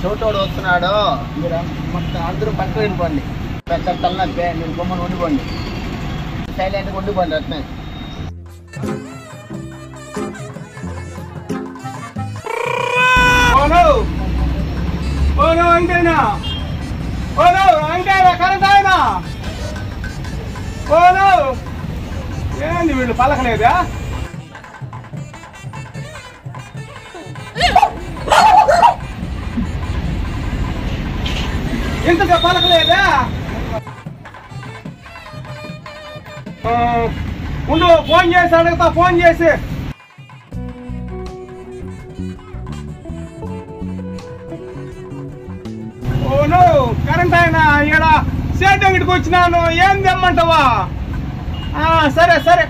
చోటోడు వస్తున్నాడు, మీరు మొత్తం అందరూ పక్కకు వెళ్ళిపోండి. పెద్ద తలనొప్పి, మీరు బొమ్మను ఉండిపోండి, సైలెంట్గా ఉండిపోండి. అట్నే అంతేనా? అంతేనా? కరెంట్ అయినా ఏంది వీళ్ళు పలకలేదా? ఇంతగా పలకలేదా? ఉండు, ఫోన్ చేసి అడుగుతా. ఫోన్ చేసి కరెంట్ అయినా ఇక్కడ సేట్ అంగడికి వచ్చినాను, ఏం తెమ్మంటావా? సరే సరే,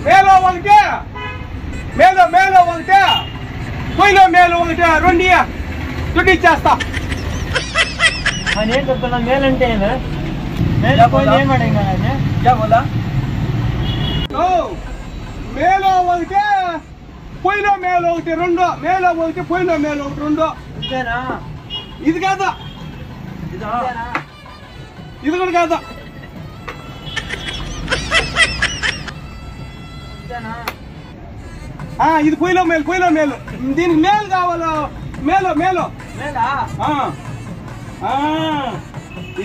మేలో ఒకటే, మేలో ఒకటే, పొయ్యిలో మేలు ఒకటే, రెండు దుడ్డు ఇచ్చేస్తా. నేను చెప్తున్నా మేలంటే మేలో ఒకటే, పొయ్యిలో మేలు ఒకటి, రెండు మేలో ఒకటి, పొయ్యిలో మేలు ఒకటి, రెండు. ఇది కాదా? ఇది కూడా కాదా? ఇది పొయ్యిలో మేలు. దీనికి మేలు కావాలో? మేలో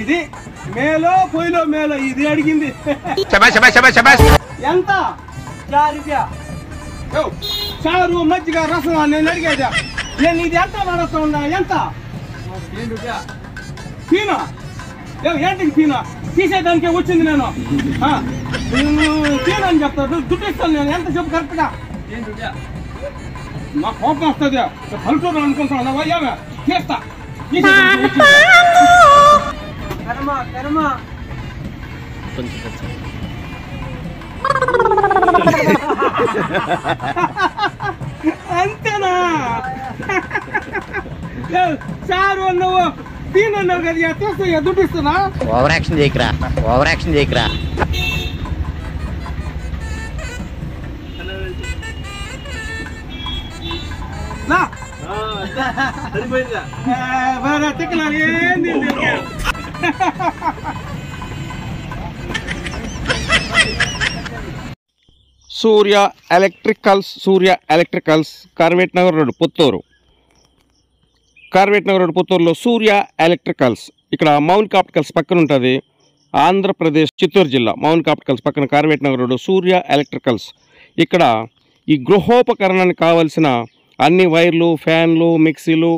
ఇది మేలో పొయ్యిలో మేలో, ఇది అడిగింది. ఎంత? చారు మజ్జిగ రసం నేను అడిగేదా? నేను ఇది ఎంత నడుస్తా ఉన్నా? ఎంత? పీనా? ఏంటికి పీనా? తీసేదానికే వచ్చింది. నేను పీనా అని చెప్తాను, దుడ్డు ఇస్తాను నేను. ఎంత చెప్పు కరెక్ట్గా? నా కోపం వస్తుంది. పలుచూరు అనుకుంటున్నావా? ఏమే చేస్తా. అంతేనా? చారు అన్నావు, పీన్ అన్నావు కదా, తీస్తా, దుడ్డు ఇస్తున్నా. ఓవర్ యాక్షన్ చేయకరా. ఏంది సూర్య ఎలక్ట్రికల్స్ కార్వేట్ నగర్ రోడ్ పుత్తూరు. పుత్తూరులో సూర్య ఎలక్ట్రికల్స్. ఇక్కడ మౌన్ ఆప్టికల్స్ పక్కన ఉంటుంది. ఆంధ్రప్రదేశ్ చిత్తూరు జిల్లా మౌన్ ఆప్టికల్స్ పక్కన కార్వేట్ నగర్ రోడ్ సూర్య ఎలక్ట్రికల్స్. ఇక్కడ ఈ గృహోపకరణానికి కావలసిన అన్ని వైర్లు, ఫ్యాన్లు, మిక్సీలు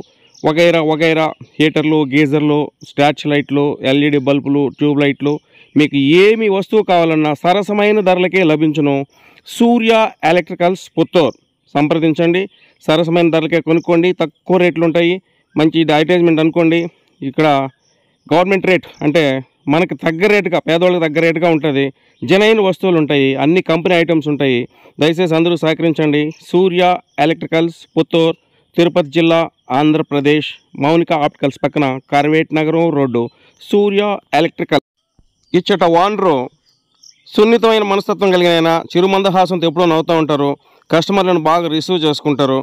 వగైరా హీటర్లు, గీజర్లు, స్టాచ్ లైట్లు, ఎల్ఈడి బల్బులు, ట్యూబ్ లైట్లు, మీకు ఏమి వస్తువు కావాలన్నా సరసమైన ధరలకే లభించును. సూర్య ఎలక్ట్రికల్స్ పుత్తూరు సంప్రదించండి. సరసమైన ధరలకే కొనుక్కోండి. తక్కువ రేట్లు ఉంటాయి. మంచి అడ్వర్టైజ్మెంట్ అనుకోండి. ఇక్కడ గవర్నమెంట్ రేట్ అంటే మనకి తగ్గ రేటుగా, పేదవాళ్ళకి తగ్గ రేటుగా ఉంటుంది. జనైన వస్తువులు ఉంటాయి, అన్ని కంపెనీ ఐటమ్స్ ఉంటాయి. దయచేసి అందరూ సహకరించండి. సూర్య ఎలక్ట్రికల్స్ పుత్తూరు, తిరుపతి జిల్లా, ఆంధ్రప్రదేశ్. మౌనిక ఆప్టికల్స్ పక్కన కార్వేట్ నగరం రోడ్డు సూర్య ఎలక్ట్రికల్. ఇచ్చట ఓనరు సున్నితమైన మనస్తత్వం కలిగిన చిరుమందహాసంతో ఎప్పుడూ నవ్వుతూ ఉంటారు. కస్టమర్లను బాగా రిసీవ్ చేసుకుంటారు.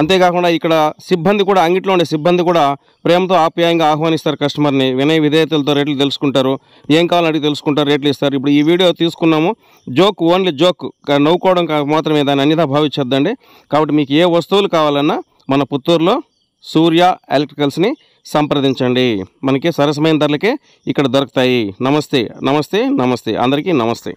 అంతేకాకుండా ఇక్కడ సిబ్బంది కూడా, అంగిట్లో ఉండే సిబ్బంది కూడా ప్రేమతో ఆప్యాయంగా ఆహ్వానిస్తారు కస్టమర్ని. వినయ విధేయతలతో రేట్లు తెలుసుకుంటారు. ఏం కావాలని అడిగి తెలుసుకుంటారు, రేట్లు ఇస్తారు. ఇప్పుడు ఈ వీడియో తీసుకున్నాము ఓన్లీ జోక్, నవ్వుకోవడం మాత్రమే, దాన్ని అన్నిదా భావించొద్దండి. కాబట్టి మీకు ఏ వస్తువులు కావాలన్నా మన పుత్తూరులో సూర్య ఎలక్ట్రికల్స్ని సంప్రదించండి. మనకి సరసమైన ధరలకే ఇక్కడ దొరుకుతాయి. నమస్తే అందరికీ నమస్తే.